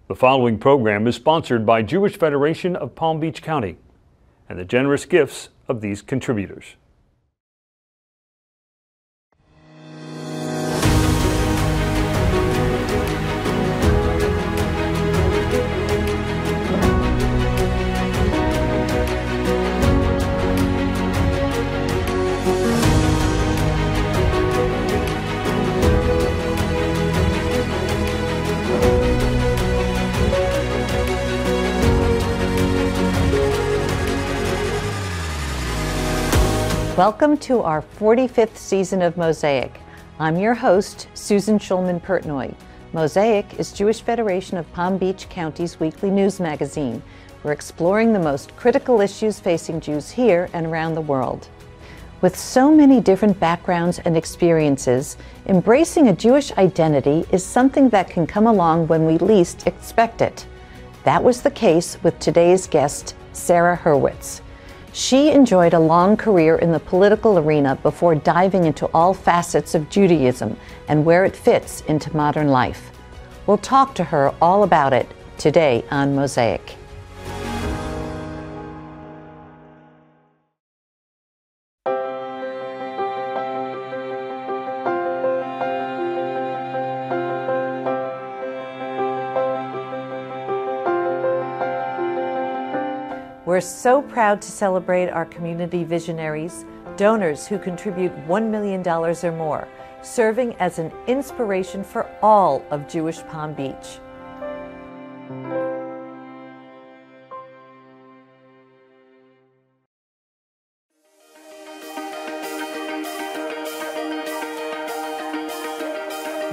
The following program is sponsored by Jewish Federation of Palm Beach County and the generous gifts of these contributors. Welcome to our 45th season of Mosaic. I'm your host, Susan Schulman-Pertnoy. Mosaic is Jewish Federation of Palm Beach County's weekly news magazine. We're exploring the most critical issues facing Jews here and around the world. With so many different backgrounds and experiences, embracing a Jewish identity is something that can come along when we least expect it. That was the case with today's guest, Sarah Hurwitz. She enjoyed a long career in the political arena before diving into all facets of Judaism and where it fits into modern life. We'll talk to her all about it today on Mosaic. We're so proud to celebrate our community visionaries, donors who contribute $1 million or more, serving as an inspiration for all of Jewish Palm Beach.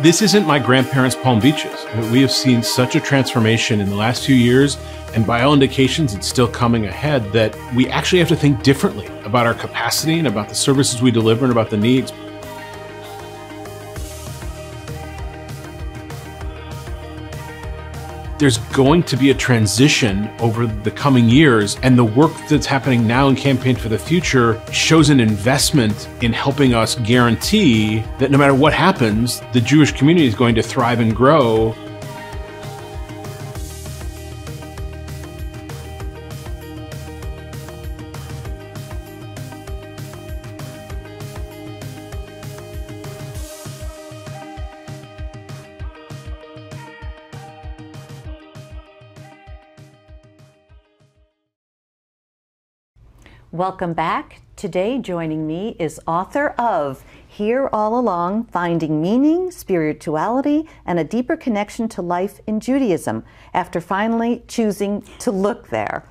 This isn't my grandparents' Palm Beaches. We have seen such a transformation in the last few years, and by all indications, it's still coming ahead, that we actually have to think differently about our capacity and about the services we deliver and about the needs. There's going to be a transition over the coming years, and the work that's happening now in Campaign for the Future shows an investment in helping us guarantee that no matter what happens, the Jewish community is going to thrive and grow. Welcome back. Today joining me is author of Here All Along, Finding Meaning, Spirituality, and a Deeper Connection to Life in Judaism, after finally choosing to look there,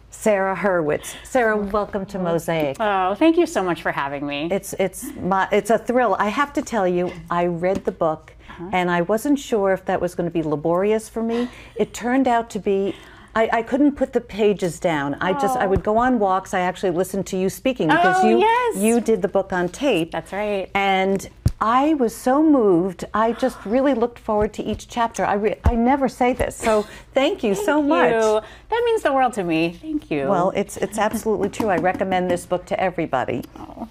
Sarah Hurwitz. Sarah, welcome to Mosaic. Oh, thank you so much for having me. It's a thrill. I have to tell you, I read the book and I wasn't sure if that was going to be laborious for me. It turned out to be. I couldn't put the pages down. I would go on walks. I actually listened to you speaking because you did the book on tape. That's right. And I was so moved. I just really looked forward to each chapter. I never say this, so thank you so much. That means the world to me. Thank you. Well, it's absolutely true. I recommend this book to everybody. Oh.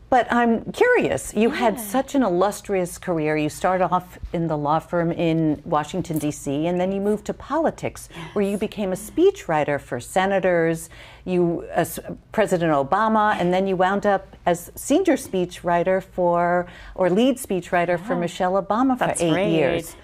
But I'm curious, you had such an illustrious career. You started off in the law firm in Washington, D.C., and then you moved to politics, where you became a speechwriter for senators, President Obama, and then you wound up as senior speechwriter lead speechwriter for Michelle Obama for 8 years.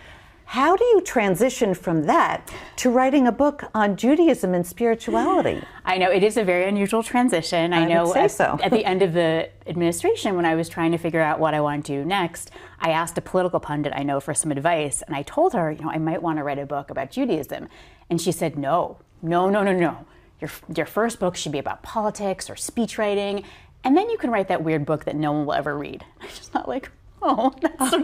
How do you transition from that to writing a book on Judaism and spirituality? I know, it is a very unusual transition. I know at the end of the administration, when I was trying to figure out what I wanted to do next, I asked a political pundit I know for some advice, and I told her, I might want to write a book about Judaism. And she said, no. Your first book should be about politics or speech writing, and then you can write that weird book that no one will ever read. I just thought, like, oh, that's some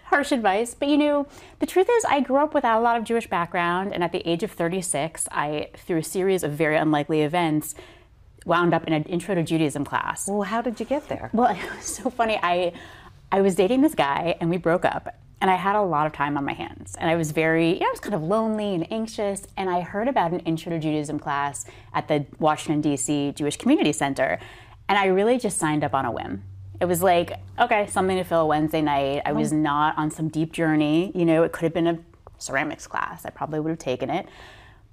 harsh advice. But the truth is I grew up without a lot of Jewish background, and at the age of 36, through a series of very unlikely events, wound up in an Intro to Judaism class. Well, how did you get there? Well, it was so funny. I was dating this guy, and we broke up, and I had a lot of time on my hands. And I was I was kind of lonely and anxious, and I heard about an Intro to Judaism class at the Washington, D.C. Jewish Community Center, and I really just signed up on a whim. It was like, okay, something to fill a Wednesday night. I was not on some deep journey. It could have been ceramics class. I probably would have taken it.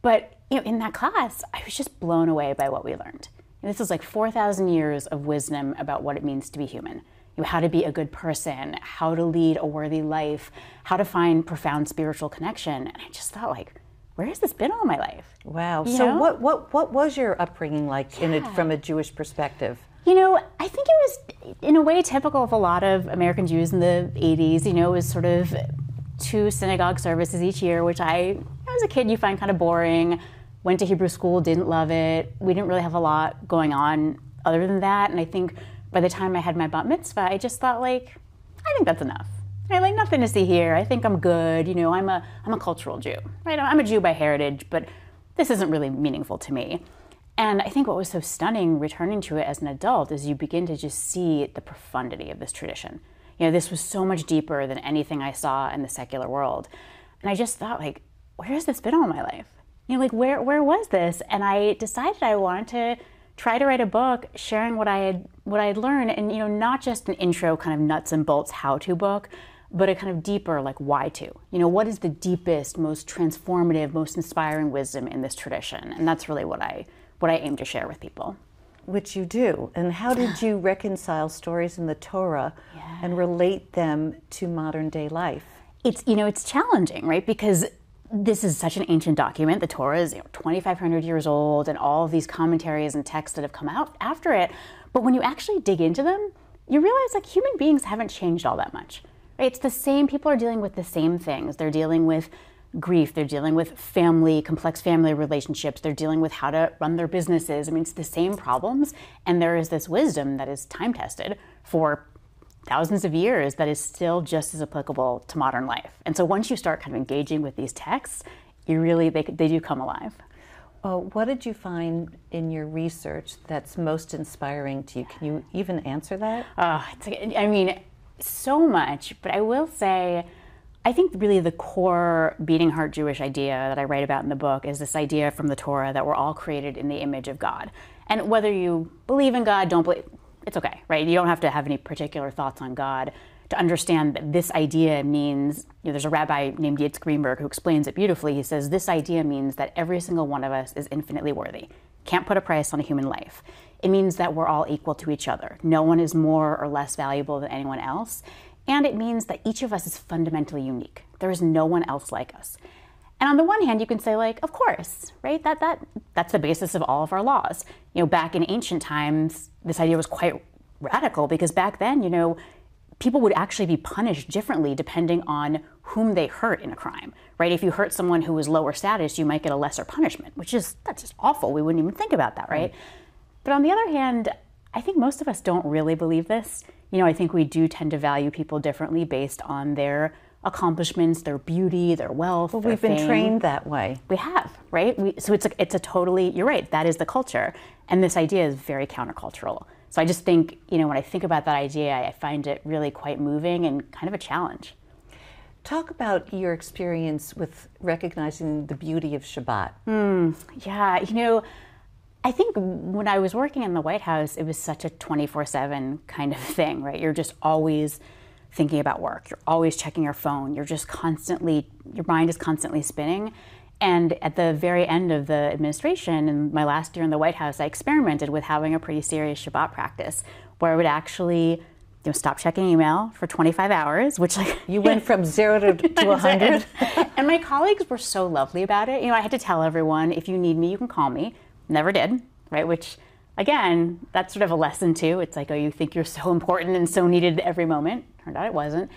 But in that class, I was just blown away by what we learned. And this is like 4,000 years of wisdom about what it means to be human. How to be a good person, how to lead a worthy life, how to find profound spiritual connection. And I just thought, like, where has this been all my life? Wow. So what was your upbringing like from a Jewish perspective? I think it was, in a way, typical of a lot of American Jews in the 80s. It was sort of 2 synagogue services each year, which as a kid, you find kind of boring. Went to Hebrew school, didn't love it. We didn't really have a lot going on other than that. And I think by the time I had my bat mitzvah, I just thought, like, I think that's enough. Like, nothing to see here. I think I'm good. I'm a cultural Jew, right? I'm a Jew by heritage, but this isn't really meaningful to me. And I think what was so stunning returning to it as an adult is you begin to just see the profundity of this tradition. This was so much deeper than anything I saw in the secular world. And I just thought, like, where has this been all my life? Like, where was this? And I decided I wanted to try to write a book sharing what I had learned, and not just an intro kind of nuts and bolts how-to book, but a kind of deeper, like, why to. What is the deepest, most transformative, most inspiring wisdom in this tradition? And that's really what I aim to share with people. Which you do. And how did you reconcile stories in the Torah and relate them to modern day life? It's challenging, right? Because this is such an ancient document. The Torah is 2,500 years old, and all of these commentaries and texts that have come out after it. But when you actually dig into them, you realize, like, human beings haven't changed all that much. Right? It's the same. People are dealing with the same things. They're dealing with grief. They're dealing with complex family relationships. They're dealing with how to run their businesses. It's the same problems. And there is this wisdom that is time-tested for thousands of years that is still just as applicable to modern life. And so once you start kind of engaging with these texts, they do come alive. What did you find in your research that's most inspiring to you? Can you even answer that? So much. But I will say, I think really the core beating heart Jewish idea that I write about in the book is this idea from the Torah that we're all created in the image of God. And whether you believe in God, don't believe, it's okay, right? You don't have to have any particular thoughts on God to understand that this idea means, there's a rabbi named Yitzhak Greenberg who explains it beautifully. He says, this idea means that every single one of us is infinitely worthy. Can't put a price on a human life. It means that we're all equal to each other. No one is more or less valuable than anyone else. And it means that each of us is fundamentally unique. There is no one else like us. And on the one hand, you can say, like, of course, right? That's the basis of all of our laws. Back in ancient times, this idea was quite radical because back then, people would actually be punished differently depending on whom they hurt in a crime, right? If you hurt someone who was lower status, you might get a lesser punishment, that's just awful. We wouldn't even think about that, right? But on the other hand, I think most of us don't really believe this. I think we do tend to value people differently based on their accomplishments, their beauty, their wealth, well, their we've fame. Been trained that way. We have, right? So it's a totally, you're right, that is the culture. And this idea is very countercultural. So I just think, when I think about that idea, I find it really quite moving and kind of a challenge. Talk about your experience with recognizing the beauty of Shabbat. I think when I was working in the White House, it was such a 24/7 kind of thing, right? You're just always thinking about work. You're always checking your phone. Your mind is constantly spinning. And at the very end of the administration, in my last year in the White House, I experimented with having a pretty serious Shabbat practice where I would actually stop checking email for 25 hours, which You went from 0 to 100? And my colleagues were so lovely about it. I had to tell everyone, if you need me, you can call me. Never did, right? Which, again, that's sort of a lesson too. It's like, you think you're so important and so needed every moment. Turned out it wasn't.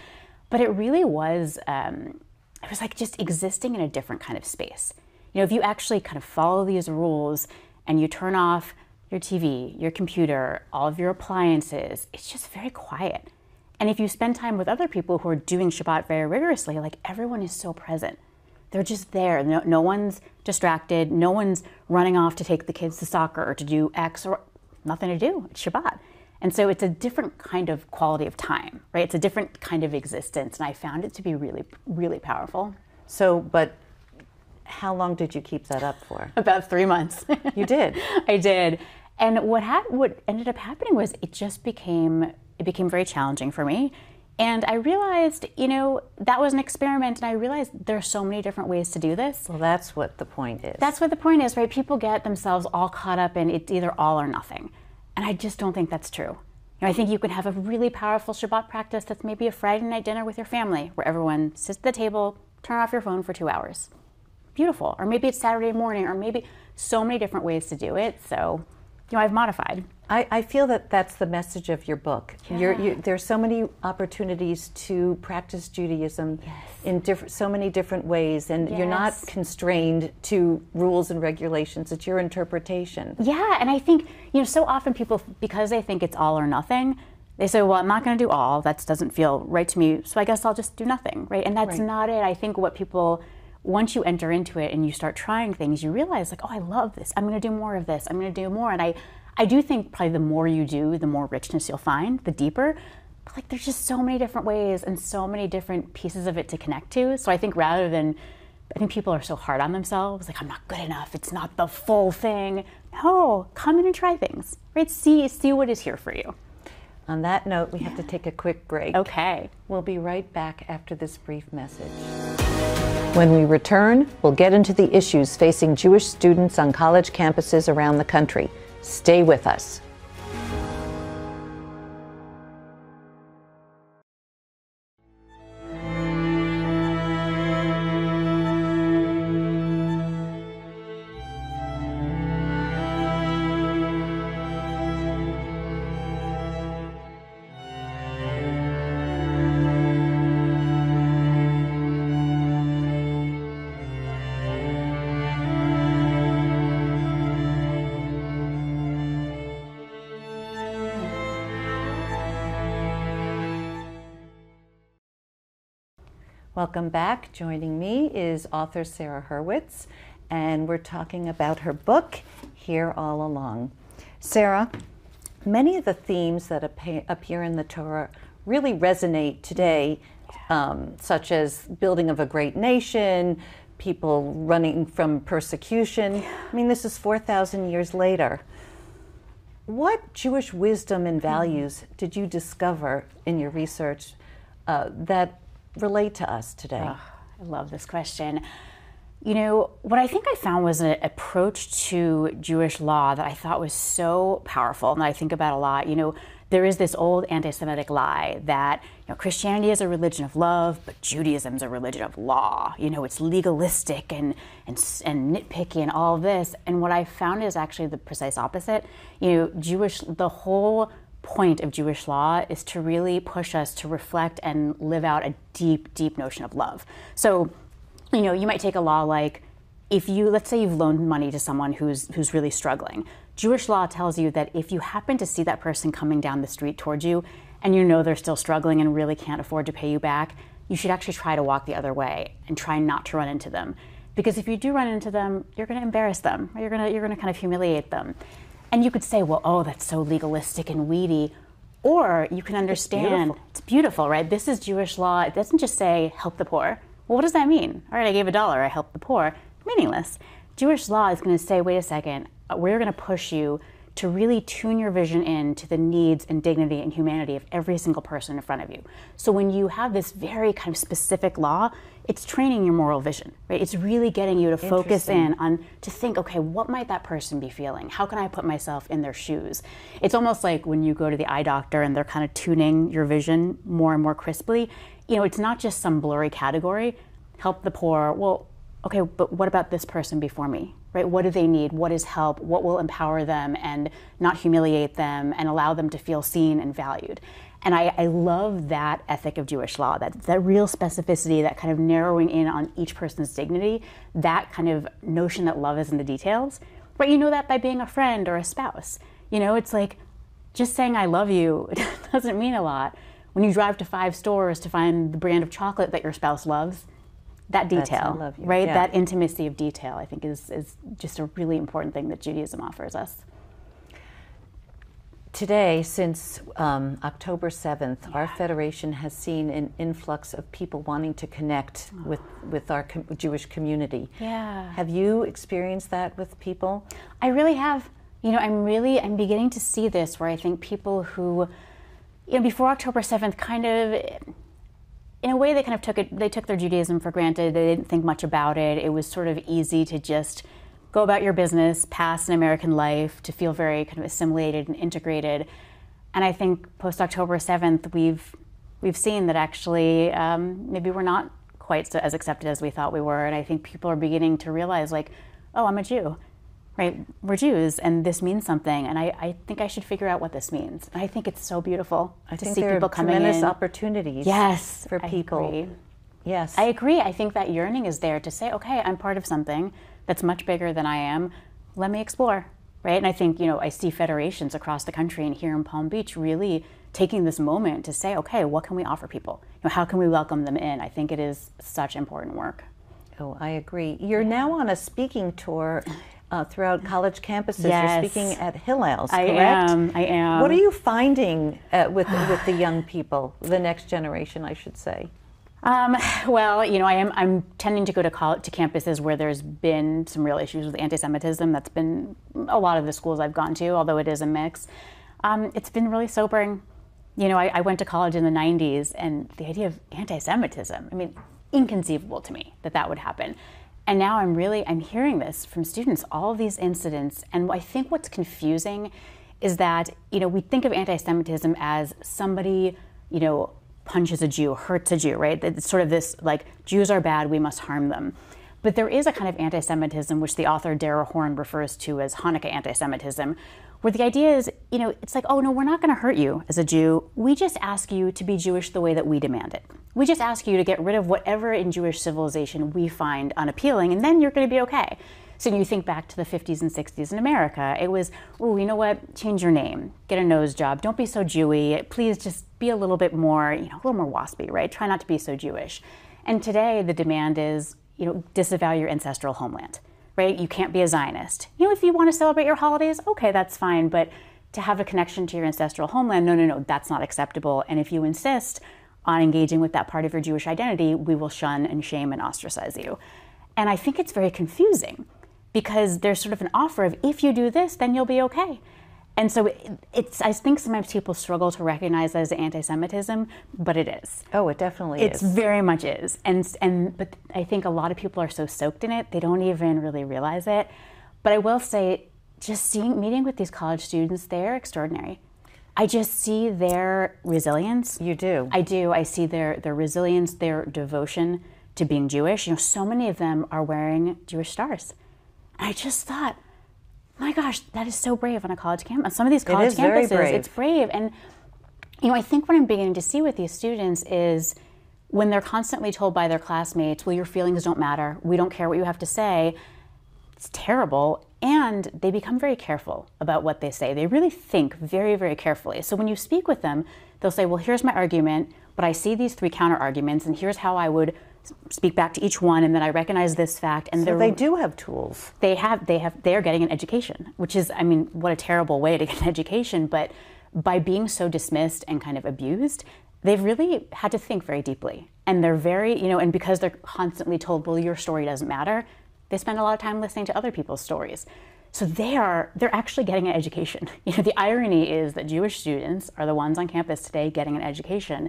But it really was, it was like just existing in a different kind of space. If you actually kind of follow these rules and you turn off your TV, your computer, all of your appliances, it's just very quiet. And if you spend time with other people who are doing Shabbat very rigorously, like, everyone is so present. They're just there. No one's distracted. No one's running off to take the kids to soccer or to do X or nothing to do. It's Shabbat. And so it's a different kind of quality of time, right? It's a different kind of existence. And I found it to be really, really powerful. So, but how long did you keep that up for? About 3 months. You did? I did. And what ended up happening was it became very challenging for me. And I realized, that was an experiment, and I realized there are so many different ways to do this. Well, that's what the point is. That's what the point is, right? People get themselves all caught up in it's either all or nothing. And I just don't think that's true. I think you can have a really powerful Shabbat practice that's maybe a Friday night dinner with your family, where everyone sits at the table, turn off your phone for 2 hours. Beautiful. Or maybe it's Saturday morning, or maybe so many different ways to do it. So, I've modified. I feel that that's the message of your book. Yeah. There's so many opportunities to practice Judaism in so many different ways, and you're not constrained to rules and regulations. It's your interpretation. Yeah, and I think, so often people, because they think it's all or nothing, they say, well, I'm not going to do all. That doesn't feel right to me, so I guess I'll just do nothing, right? And that's not it. I think what people, once you enter into it and you start trying things, you realize, like, oh, I love this. I'm going to do more of this. I'm going to do more. And I do think probably the more you do, the more richness you'll find, the deeper. But like, there's just so many different ways and so many different pieces of it to connect to. So I think people are so hard on themselves, like, I'm not good enough, it's not the full thing. No, come in and try things, right? See what is here for you. On that note, we have to take a quick break. Okay. We'll be right back after this brief message. When we return, we'll get into the issues facing Jewish students on college campuses around the country. Stay with us. Welcome back. Joining me is author Sarah Hurwitz, and we're talking about her book, Here All Along. Sarah, many of the themes that appear in the Torah really resonate today, such as building of a great nation, people running from persecution. I mean, this is 4,000 years later. What Jewish wisdom and values did you discover in your research that relate to us today? Oh, I love this question. What I think I found was an approach to Jewish law that I thought was so powerful, and I think about a lot. There is this old anti-Semitic lie that Christianity is a religion of love, but Judaism is a religion of law. It's legalistic and nitpicky and all of this. And what I found is actually the precise opposite. The whole point of Jewish law is to really push us to reflect and live out a deep, deep notion of love. So, you might take a law like, let's say you've loaned money to someone who's really struggling. Jewish law tells you that if you happen to see that person coming down the street towards you and they're still struggling and really can't afford to pay you back, you should actually try to walk the other way and try not to run into them. Because if you do run into them, you're going to embarrass them, or you're going to kind of humiliate them. And you could say, well, oh, that's so legalistic and weedy. Or you can understand, it's beautiful, right? This is Jewish law. It doesn't just say, help the poor. Well, what does that mean? All right, I gave $1, I helped the poor. Meaningless. Jewish law is going to say, wait a second, we're going to push you to really tune your vision in to the needs and dignity and humanity of every single person in front of you. So when you have this very kind of specific law, it's training your moral vision, right? It's really getting you to focus in on, to think, okay, what might that person be feeling? How can I put myself in their shoes? It's almost like when you go to the eye doctor and they're kind of tuning your vision more and more crisply. It's not just some blurry category, help the poor. Well, okay, but what about this person before me, right? What do they need? What is help? What will empower them and not humiliate them and allow them to feel seen and valued? And I love that ethic of Jewish law, that real specificity, that kind of narrowing in on each person's dignity, that kind of notion that love is in the details. But you know that by being a friend or a spouse. It's like just saying I love you doesn't mean a lot. When you drive to 5 stores to find the brand of chocolate that your spouse loves, that detail, love you. Right? Yeah. That intimacy of detail, I think, is just a really important thing that Judaism offers us. Today, since October 7th, our Federation has seen an influx of people wanting to connect with our Jewish community. Yeah. Have you experienced that with people? I really have. I'm beginning to see this where I think people who, before October 7th, kind of, in a way, they took their Judaism for granted. They didn't think much about it. It was sort of easy to just go about your business, pass an American life, to feel very kind of assimilated and integrated. And I think post-October 7th, we've seen that actually maybe we're not quite as accepted as we thought we were. And I think people are beginning to realize, like, oh, I'm a Jew, right? We're Jews, and this means something. And I think I should figure out what this means. And I think it's so beautiful to see people coming in. Tremendous opportunities for people. I agree. Yes. I agree. I think that yearning is there to say, okay, I'm part of something that's much bigger than I am. Let me explore, right? And I think, I see federations across the country and here in Palm Beach really taking this moment to say, okay, what can we offer people? How can we welcome them in? I think it is such important work. Oh, I agree. You're now on a speaking tour throughout college campuses. Yes. You're speaking at Hillel's, correct? I am. What are you finding with the young people, the next generation, I should say? Well, I'm tending to go to campuses where there's been some real issues with anti-Semitism. That's been a lot of the schools I've gone to, although it is a mix. It's been really sobering. I went to college in the 90s, and the idea of anti-Semitism, inconceivable to me that would happen. And now I'm hearing this from students, all of these incidents. And I think what's confusing is that, we think of anti-Semitism as somebody, punches a Jew, hurts a Jew, right? It's sort of this, like, Jews are bad, we must harm them. But there is a kind of anti-Semitism, which the author Dara Horn refers to as Hanukkah anti-Semitism, where the idea is, it's like, oh no, we're not gonna hurt you as a Jew. We just ask you to be Jewish the way that we demand it. We just ask you to get rid of whatever in Jewish civilization we find unappealing, and then you're gonna be okay. So when you think back to the 50s and 60s in America, it was, oh, you know what, change your name, get a nose job, don't be so Jewy, please just be a little bit more, a little more waspy, right? Try not to be so Jewish. And today the demand is, disavow your ancestral homeland, right? You can't be a Zionist. If you want to celebrate your holidays, okay, that's fine, but to have a connection to your ancestral homeland, no, that's not acceptable. And if you insist on engaging with that part of your Jewish identity, we will shun and shame and ostracize you. And I think it's very confusing, because there's sort of an offer of, if you do this, then you'll be okay. And so I think sometimes people struggle to recognize that as anti-Semitism, but it is. Oh, it definitely is. It very much is. But I think a lot of people are so soaked in it, they don't even really realize it. But I will say, just meeting with these college students, they're extraordinary. I just see their resilience. You do? I do. I see their resilience, their devotion to being Jewish. So many of them are wearing Jewish stars. I just thought, my gosh, that is so brave on a college campus. Some of these college campuses, very brave. It's brave. And, I think what I'm beginning to see with these students is when they're constantly told by their classmates, well, your feelings don't matter, we don't care what you have to say, it's terrible. And they become very careful about what they say. They really think very, very carefully. So when you speak with them, they'll say, well, here's my argument, but I see these 3 counter arguments, and here's how I would speak back to each one, and then I recognize this fact. And so they do have tools. They are getting an education, which is, what a terrible way to get an education. But by being so dismissed and kind of abused, they've really had to think very deeply. And they're very, and because they're constantly told, well, your story doesn't matter, they spend a lot of time listening to other people's stories. So they're actually getting an education. The irony is that Jewish students are the ones on campus today getting an education.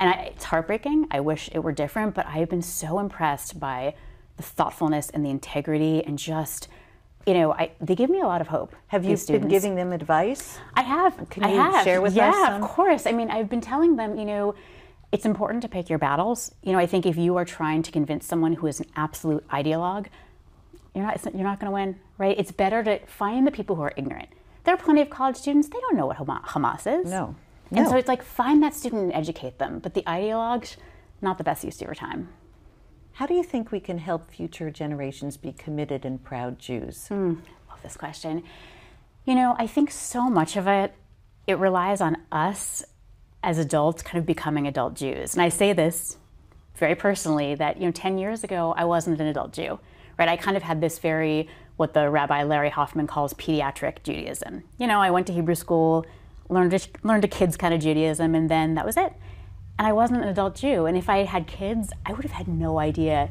And it's heartbreaking. I wish it were different, but I've been so impressed by the thoughtfulness and the integrity, and just, they give me a lot of hope. Have you been giving them advice? I have. Can you share with us? Yeah, of course. I've been telling them, it's important to pick your battles. I think if you are trying to convince someone who is an absolute ideologue, you're not going to win, right? It's better to find the people who are ignorant. There are plenty of college students, they don't know what Hamas is. No. And so it's like, find that student and educate them. But the ideologues, not the best use of your time. How do you think we can help future generations be committed and proud Jews? Love this question. I think so much of it relies on us as adults kind of becoming adult Jews. And I say this very personally, that 10 years ago, I wasn't an adult Jew, right? I kind of had this what the Rabbi Larry Hoffman calls pediatric Judaism. I went to Hebrew school, learned a kid's kind of Judaism, and then that was it. And I wasn't an adult Jew. And if I had kids, I would have had no idea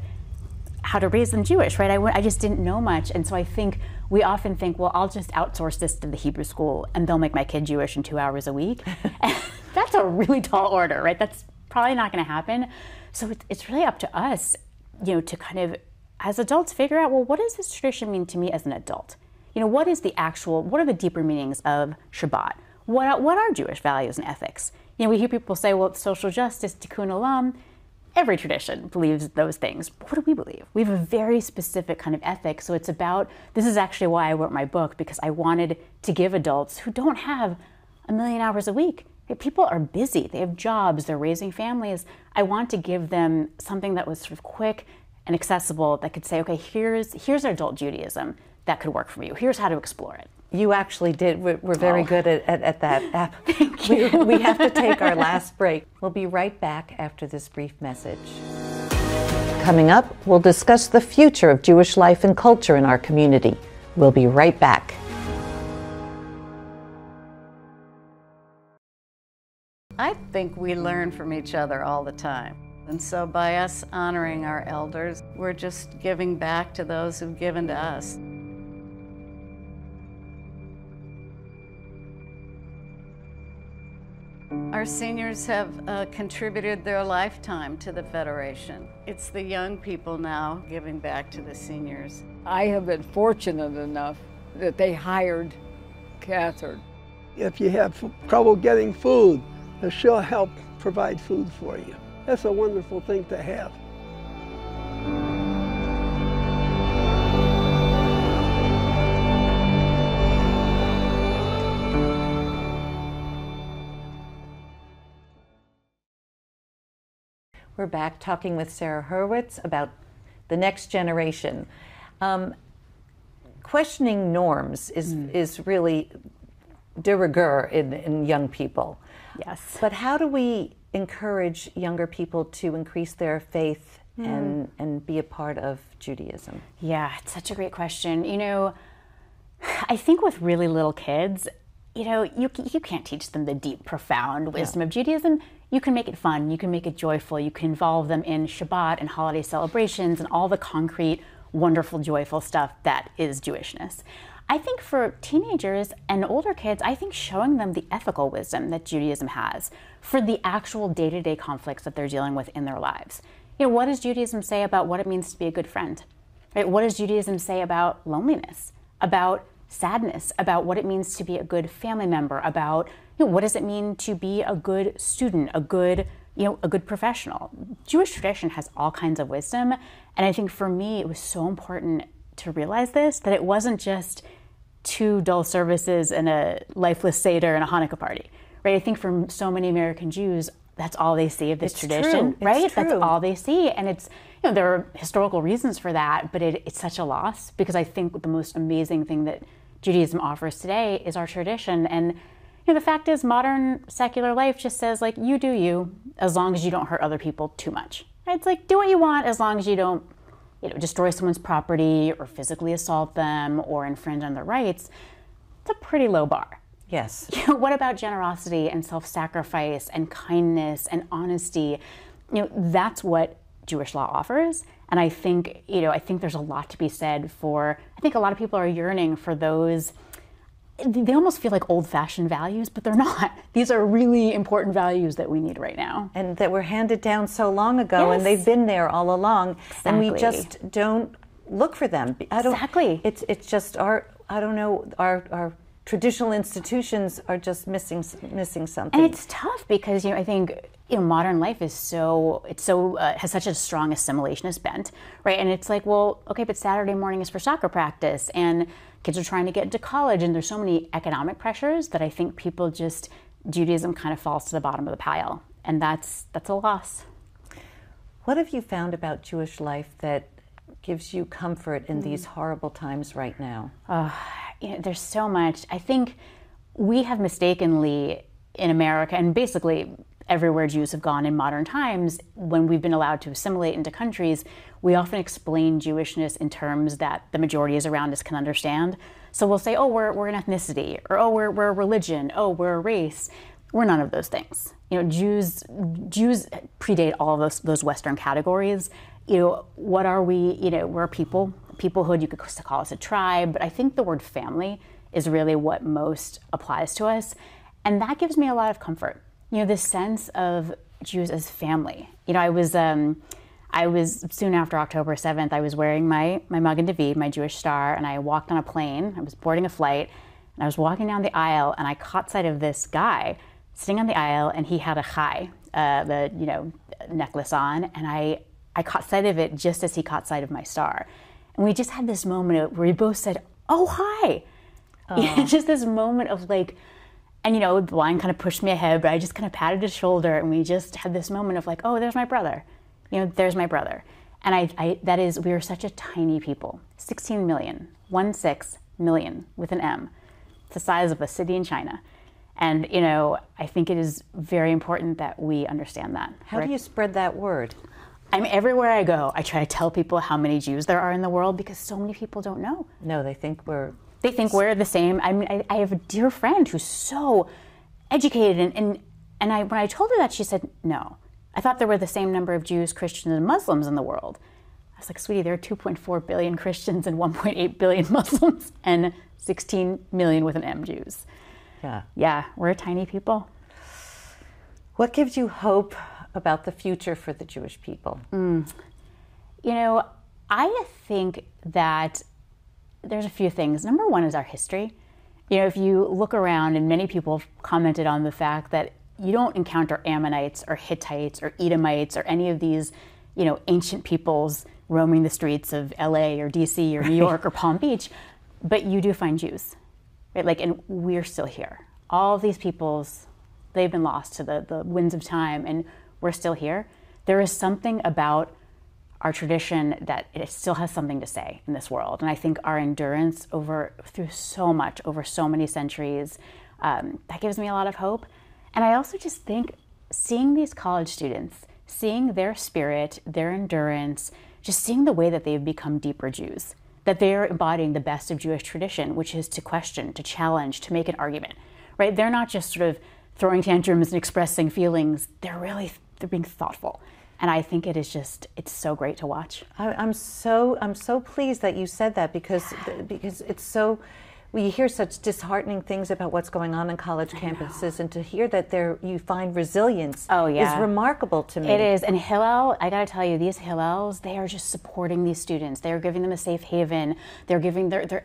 how to raise them Jewish, right? I just didn't know much. And so I think we often think, well, I'll just outsource this to the Hebrew school and they'll make my kid Jewish in 2 hours a week. And that's a really tall order, right? That's probably not going to happen. So it's really up to us, to kind of, as adults, figure out, well, what does this tradition mean to me as an adult? What are the deeper meanings of Shabbat? What are Jewish values and ethics? We hear people say, well, it's social justice, tikkun olam. Every tradition believes those things. But what do we believe? We have a very specific kind of ethic. So it's about, this is actually why I wrote my book, because I wanted to give adults who don't have a million hours a week. People are busy. They have jobs. They're raising families. I want to give them something that was sort of quick and accessible that could say, okay, here's adult Judaism that could work for you. Here's how to explore it. You actually did. We're very good at that. Thank you. We have to take our last break. We'll be right back after this brief message. Coming up, we'll discuss the future of Jewish life and culture in our community. We'll be right back. I think we learn from each other all the time. And so by us honoring our elders, we're just giving back to those who've given to us. Our seniors have contributed their lifetime to the Federation. It's the young people now giving back to the seniors. I have been fortunate enough that they hired Catherine. If you have trouble getting food, she'll help provide food for you. That's a wonderful thing to have. We're back talking with Sarah Hurwitz about the next generation. Questioning norms is really de rigueur in young people. Yes. But how do we encourage younger people to increase their faith and be a part of Judaism? Yeah, it's such a great question. I think with really little kids, you can't teach them the deep, profound wisdom of Judaism. You can make it fun, you can make it joyful, you can involve them in Shabbat and holiday celebrations and all the concrete, wonderful, joyful stuff that is Jewishness. I think for teenagers and older kids, I think showing them the ethical wisdom that Judaism has for the actual day-to-day conflicts that they're dealing with in their lives. What does Judaism say about what it means to be a good friend? Right? What does Judaism say about loneliness, about sadness, about what it means to be a good family member, about what does it mean to be a good student, a good professional? Jewish tradition has all kinds of wisdom, and I think for me it was so important to realize this, that it wasn't just 2 dull services and a lifeless Seder and a Hanukkah party, right? I think for so many American Jews, that's all they see of this tradition, right? That's all they see, and it's there are historical reasons for that, but it's such a loss, because I think the most amazing thing that Judaism offers today is our tradition. And the fact is, modern secular life just says, you do you, as long as you don't hurt other people too much. Right? It's like, do what you want as long as you don't destroy someone's property or physically assault them or infringe on their rights. It's a pretty low bar. Yes. What about generosity and self-sacrifice and kindness and honesty? That's what Jewish law offers. And I think there's a lot to be said for, I think a lot of people are yearning for those, they almost feel like old-fashioned values, but they're not. These are really important values that we need right now. And that were handed down so long ago, and they've been there all along, and we just don't look for them. Exactly. It's just our traditional institutions are just missing something. And it's tough because I think modern life is has such a strong assimilationist bent, right? And it's like, well, okay, but Saturday morning is for soccer practice, and kids are trying to get into college, and there's so many economic pressures that I think Judaism kind of falls to the bottom of the pile, and that's a loss. What have you found about Jewish life that gives you comfort in these horrible times right now? There's so much. I think we have mistakenly in America, and basically everywhere Jews have gone in modern times, when we've been allowed to assimilate into countries, we often explain Jewishness in terms that the majorities around us can understand. So we'll say, oh, we're an ethnicity, or oh, we're a religion, oh, we're a race. We're none of those things. Jews predate all of those Western categories. What are we? We're a peoplehood. You could call us a tribe, but I think the word family is really what most applies to us, and that gives me a lot of comfort. this sense of Jews as family. I was soon after October 7th, I was wearing my Magen David, my Jewish star, and I walked on a plane. I was boarding a flight, and I was walking down the aisle, and I caught sight of this guy sitting on the aisle, and he had a chai, the necklace on, and I caught sight of it just as he caught sight of my star. And we just had this moment where we both said, "Oh, hi." Just this moment of like, and the line kind of pushed me ahead, but I just kind of patted his shoulder, and we just had this moment of like, "Oh, there's my brother. There's my brother." And we are such a tiny people, 16 million, 16 million with an M. It's the size of a city in China. And, I think it is very important that we understand that. How do you spread that word? Everywhere I go, I try to tell people how many Jews there are in the world because so many people don't know. No, they think we're the same. I have a dear friend who's so educated, and when I told her that, she said, "No, I thought there were the same number of Jews, Christians, and Muslims in the world." I was like, "Sweetie, there are 2.4 billion Christians and 1.8 billion Muslims and 16 million with an M Jews." Yeah, we're a tiny people. What gives you hope about the future for the Jewish people? I think that there's a few things. Number one is our history. If you look around, and many people have commented on the fact that you don't encounter Ammonites or Hittites or Edomites or any of these, ancient peoples roaming the streets of LA or DC or New York or Palm Beach, but you do find Jews, right? And we're still here. All of these peoples, they've been lost to the winds of time, and we're still here. There is something about our tradition that it still has something to say in this world. And I think our endurance through so much, over so many centuries, that gives me a lot of hope. And I also just think seeing these college students, seeing their spirit, their endurance, just seeing the way that they've become deeper Jews, that they're embodying the best of Jewish tradition, which is to question, to challenge, to make an argument, right? They're not just sort of throwing tantrums and expressing feelings. They're being thoughtful. And I think it's so great to watch. I'm so pleased that you said that because it's so, we hear such disheartening things about what's going on in college campuses, and to hear that you find resilience is remarkable to me. It is, and Hillel, I gotta tell you, these Hillels, they are just supporting these students. They are giving them a safe haven. They're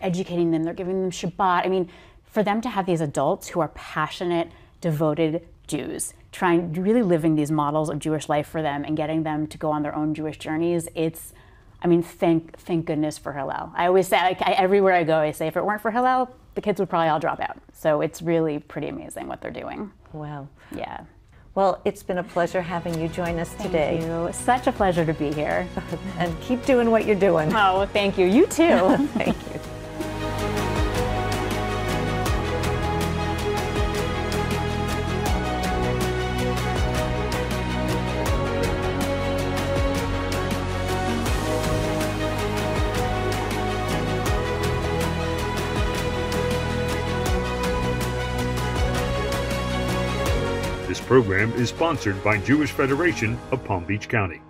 educating them. They're giving them Shabbat. For them to have these adults who are passionate, devoted Jews, really living these models of Jewish life for them and getting them to go on their own Jewish journeys, thank goodness for Hillel. I always say, everywhere I go, I say, if it weren't for Hillel, the kids would probably all drop out. So it's really pretty amazing what they're doing. Wow. Yeah. Well, it's been a pleasure having you join us today. Thank you. Such a pleasure to be here. And keep doing what you're doing. Oh, thank you. You too. Thank you. This program is sponsored by Jewish Federation of Palm Beach County.